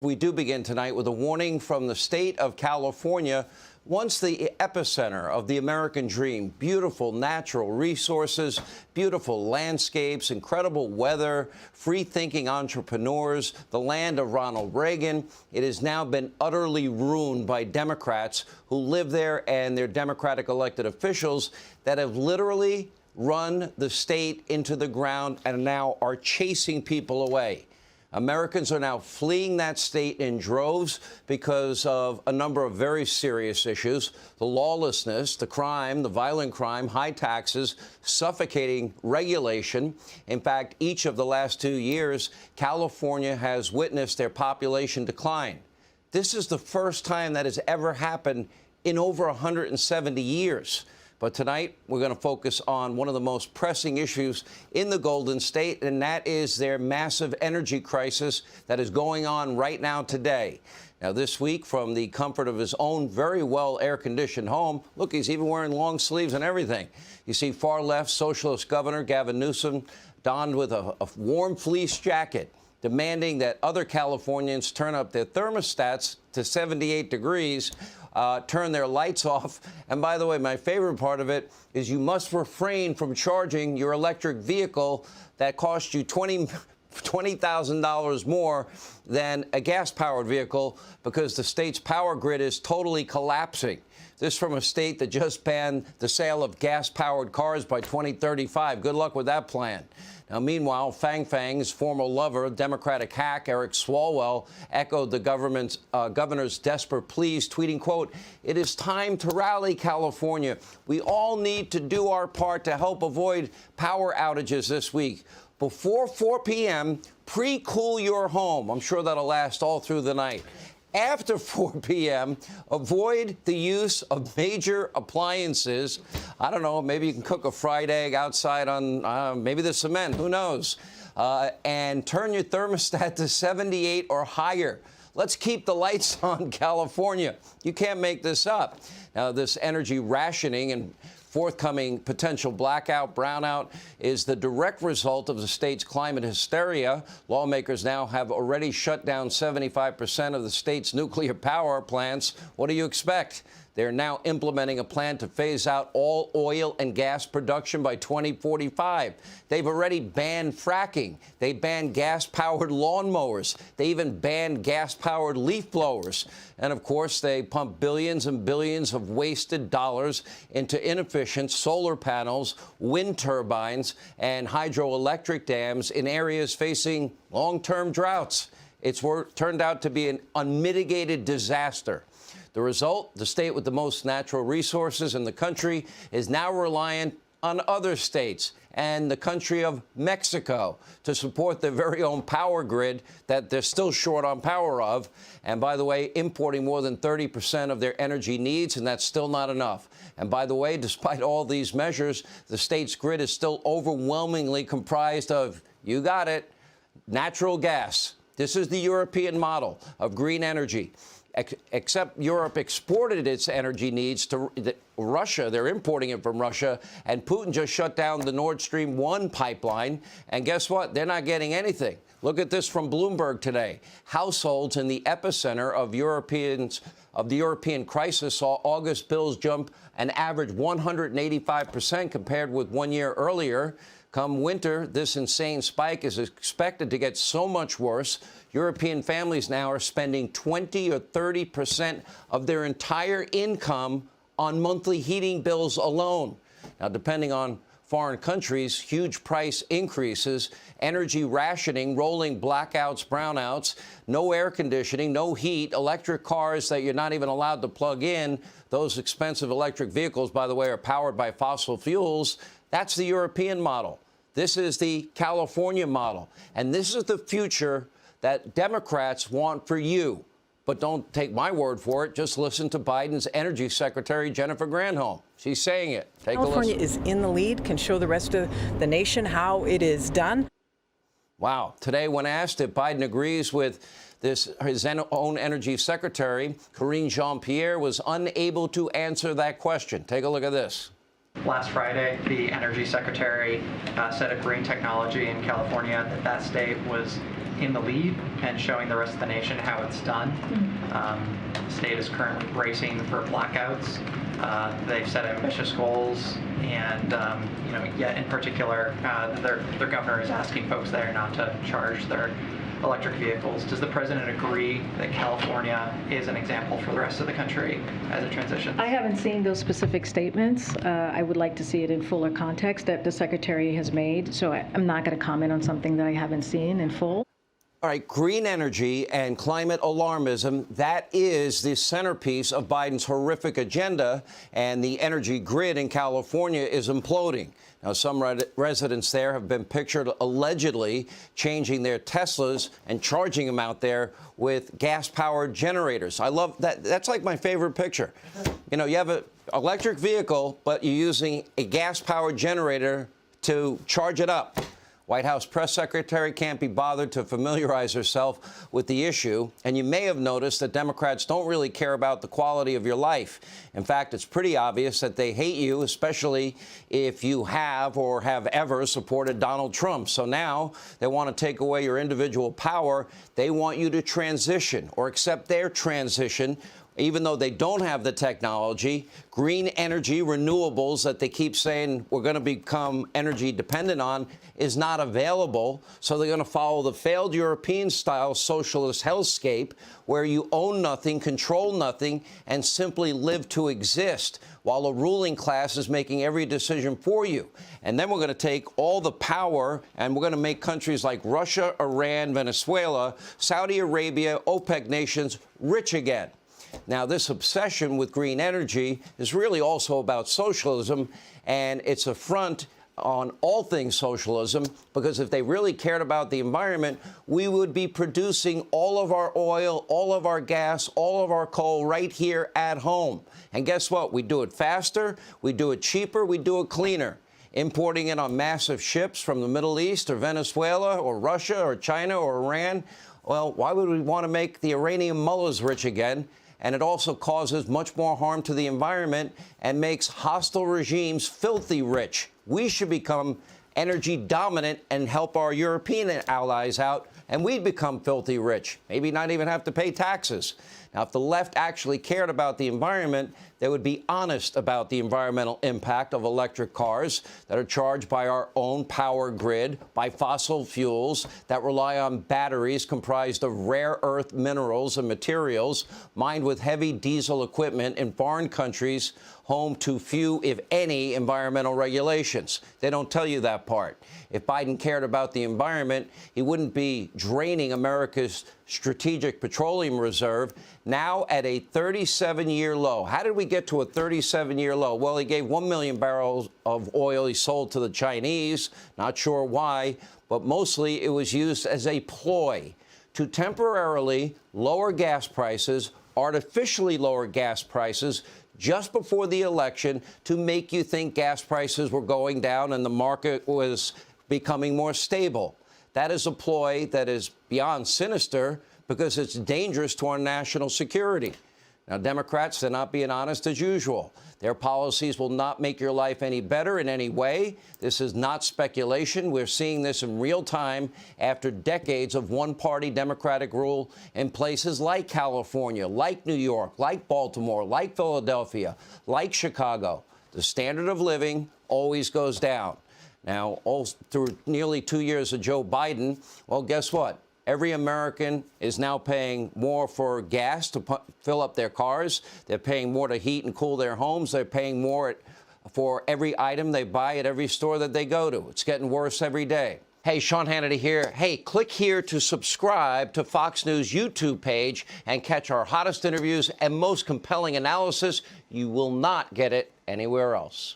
We do begin tonight with a warning from the state of California, once the epicenter of the American dream. Beautiful natural resources, beautiful landscapes, incredible weather, free-thinking entrepreneurs, the land of Ronald Reagan. It has now been utterly ruined by Democrats who live there and their Democratic elected officials that have literally run the state into the ground and now are chasing people away. Americans are now fleeing that state in droves because of a number of very serious issues: the lawlessness, the crime, the violent crime, high taxes, suffocating regulation. In fact, each of the last 2 years, California has witnessed their population decline. This is the first time that has ever happened in over 170 years. But tonight, we're going to focus on one of the most pressing issues in the Golden State, and that is their massive energy crisis that is going on right now today. Now, this week, from the comfort of his own very well air-conditioned home, look, he's even wearing long sleeves and everything. You see far-left socialist Governor Gavin Newsom donned with a warm fleece jacket, demanding that other Californians turn up their thermostats to 78 degrees, turn their lights off. And by the way, my favorite part of it is you must refrain from charging your electric vehicle that costs you $20,000 more than a gas-powered vehicle because the state's power grid is totally collapsing. This from a state that just banned the sale of gas-powered cars by 2035. Good luck with that plan. Now, meanwhile, Fang's former lover, Democratic hack Eric Swalwell, echoed the governor's desperate pleas, tweeting, quote, "It is time to rally, California. We all need to do our part to help avoid power outages this week. Before 4 p.m., pre-cool your home." I'm sure that'll last all through the night. After 4 p.m., avoid the use of major appliances. I don't know, maybe you can cook a fried egg outside on maybe the cement, who knows? And turn your thermostat to 78 or higher. Let's keep the lights on, California. You can't make this up. Now, this energy rationing and forthcoming potential blackout, brownout is the direct result of the state's climate hysteria. Lawmakers now have already shut down 75% of the state's nuclear power plants. What do you expect? They're now implementing a plan to phase out all oil and gas production by 2045. They've already banned fracking. They banned gas-powered lawnmowers. They even banned gas-powered leaf blowers. And, of course, they pump billions and billions of wasted dollars into inefficient solar panels, wind turbines, and hydroelectric dams in areas facing long-term droughts. It's turned out to be an unmitigated disaster. The result, the state with the most natural resources in the country is now reliant on other states and the country of Mexico to support their very own power grid that they're still short on power of. And by the way, importing more than 30% of their energy needs, and that's still not enough. And by the way, despite all these measures, the state's grid is still overwhelmingly comprised of, you got it, natural gas. This is the European model of green energy. Except Europe exported its energy needs to Russia. They're importing it from Russia. And Putin just shut down the Nord Stream 1 pipeline. And guess what? They're not getting anything. Look at this from Bloomberg today. Households in the epicenter of the European crisis saw August bills jump an average 185% compared with 1 year earlier. Come winter, this insane spike is expected to get so much worse. European families now are spending 20 or 30% of their entire income on monthly heating bills alone. Now, depending on foreign countries, huge price increases, energy rationing, rolling blackouts, brownouts, no air conditioning, no heat, electric cars that you're not even allowed to plug in. Those expensive electric vehicles, by the way, are powered by fossil fuels. That's the European model. This is the California model. And this is the future that Democrats want for you. But don't take my word for it. Just listen to Biden's Energy Secretary, Jennifer Granholm. She's saying it. Take a listen. California is in the lead, can show the rest of the nation how it is done. Wow. Today, when asked if Biden agrees with his own energy secretary, Karine Jean-Pierre was unable to answer that question. Take a look at this. Last Friday, the Energy Secretary said of green technology in California that state was in the lead and showing the rest of the nation how it's done. The state is currently bracing for blackouts. They've set ambitious goals, and yet in particular, their governor is asking folks there not to charge their electric vehicles. Does the president agree that California is an example for the rest of the country as it transitions? I haven't seen those specific statements. I would like to see it in fuller context that the secretary has made, so I'm not going to comment on something that I haven't seen in full. All right, green energy and climate alarmism, that is the centerpiece of Biden's horrific agenda, and the energy grid in California is imploding. Now, some residents there have been pictured allegedly changing their Teslas and charging them out there with gas-powered generators. I love that. That's like my favorite picture. You know, you have an electric vehicle, but you're using a gas-powered generator to charge it up. White House press secretary can't be bothered to familiarize herself with the issue. And you may have noticed that Democrats don't really care about the quality of your life. In fact, it's pretty obvious that they hate you, especially if you have or have ever supported Donald Trump. So now they want to take away your individual power. They want you to transition or accept their transition, even though they don't have the technology. Green energy, renewables that they keep saying we're going to become energy dependent on is not available. So they're going to follow the failed European-style socialist hellscape where you own nothing, control nothing, and simply live to exist while a ruling class is making every decision for you. And then we're going to take all the power and we're going to make countries like Russia, Iran, Venezuela, Saudi Arabia, OPEC nations rich again. Now, this obsession with green energy is really also about socialism, and it's a front on all things socialism, because if they really cared about the environment, we would be producing all of our oil, all of our gas, all of our coal right here at home. And guess what? We do it faster, we do it cheaper, we do it cleaner. Importing it on massive ships from the Middle East or Venezuela or Russia or China or Iran, well, why would we want to make the Iranian mullahs rich again? And it also causes much more harm to the environment and makes hostile regimes filthy rich. We should become energy dominant and help our European allies out, and we'd become filthy rich, maybe not even have to pay taxes. Now, if the left actually cared about the environment, they would be honest about the environmental impact of electric cars that are charged by our own power grid, by fossil fuels that rely on batteries comprised of rare earth minerals and materials mined with heavy diesel equipment in foreign countries, home to few, if any, environmental regulations. They don't tell you that part. If Biden cared about the environment, he wouldn't be draining America's strategic petroleum reserve, now at a 37-year low. How did we get to a 37-year low? Well, he gave 1 million barrels of oil he sold to the Chinese. Not sure why, but mostly it was used as a ploy to temporarily lower gas prices, artificially lower gas prices, just before the election to make you think gas prices were going down and the market was becoming more stable. That is a ploy that is beyond sinister because it's dangerous to our national security. Now, Democrats, they're not being honest as usual. Their policies will not make your life any better in any way. This is not speculation. We're seeing this in real time after decades of one-party Democratic rule in places like California, like New York, like Baltimore, like Philadelphia, like Chicago. The standard of living always goes down. Now, all through nearly 2 years of Joe Biden, well, guess what? Every American is now paying more for gas to fill up their cars. They're paying more to heat and cool their homes. They're paying more for every item they buy at every store that they go to. It's getting worse every day. Hey, Sean Hannity here. Hey, click here to subscribe to Fox News YouTube page and catch our hottest interviews and most compelling analysis. You will not get it anywhere else.